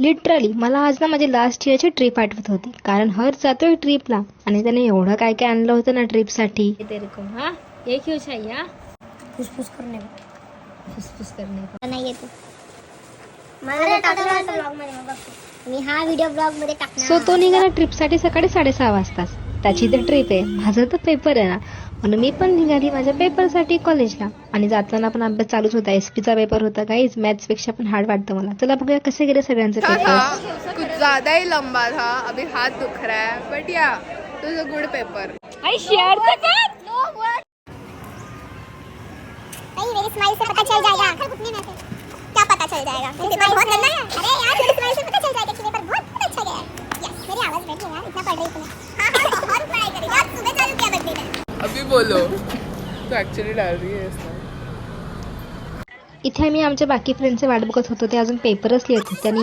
Literally मला आज ना माझी लास्ट इयरची ट्रिप आठवत होती, कारण हर जातोय ट्रिपला आणि त्याने एवढं काय काय आणलं होतं ना ट्रिपसाठी. तेरे को हाँ ये क्यों चाहिए? हाँ फुसफुस करने को फुसफुस करने को नाही येतो मला टाकणार ब्लॉग मध्ये मग मी हा व्हिडिओ ब्लॉग मध्ये टाकणार. सो तो निघाला ट्रिपसाठी सकाळी 6:30 वाजताच. त्याची तर ट्रिप आहे, माझं तर पेपर आहे ना, म्हणून मी पण निघाली माझ्या पेपरसाठी कॉलेजला. आणि जाताना पण अभ्यास चालूच होता. एसपीचा पेपर होता काहीच, मॅथ्स पेक्षा पण हार्ड वाटतं मला. चला बघूया कसे गेले सगळ्यांचे पेपर. कुछ ज्यादा ही लंबा था, अभी हाथ दुख रहा है, बट या it was a good paper. I share तर कर. नहीं मेरी स्माइल से पता चल जाएगा क्या पता चल जाएगा पेपर बहुत गंदा है. अरे यार मेरी स्माइल से पता चल जाएगा कि पेपर बहुत अच्छा गया है. यस मेरी आवाज बैठी है यार, इतना पढ़ रही तूने. हां बहुत पढ़ाई करी यार, सुबह चालू किया बंदी ने. अभी बोलो तो एक्चुअली डाल रही है इसमें. इथे आम्ही आमच्या बाकी फ्रेंडचे वाट बघत होतो, ते अजून पेपरच लिहित होते. आणि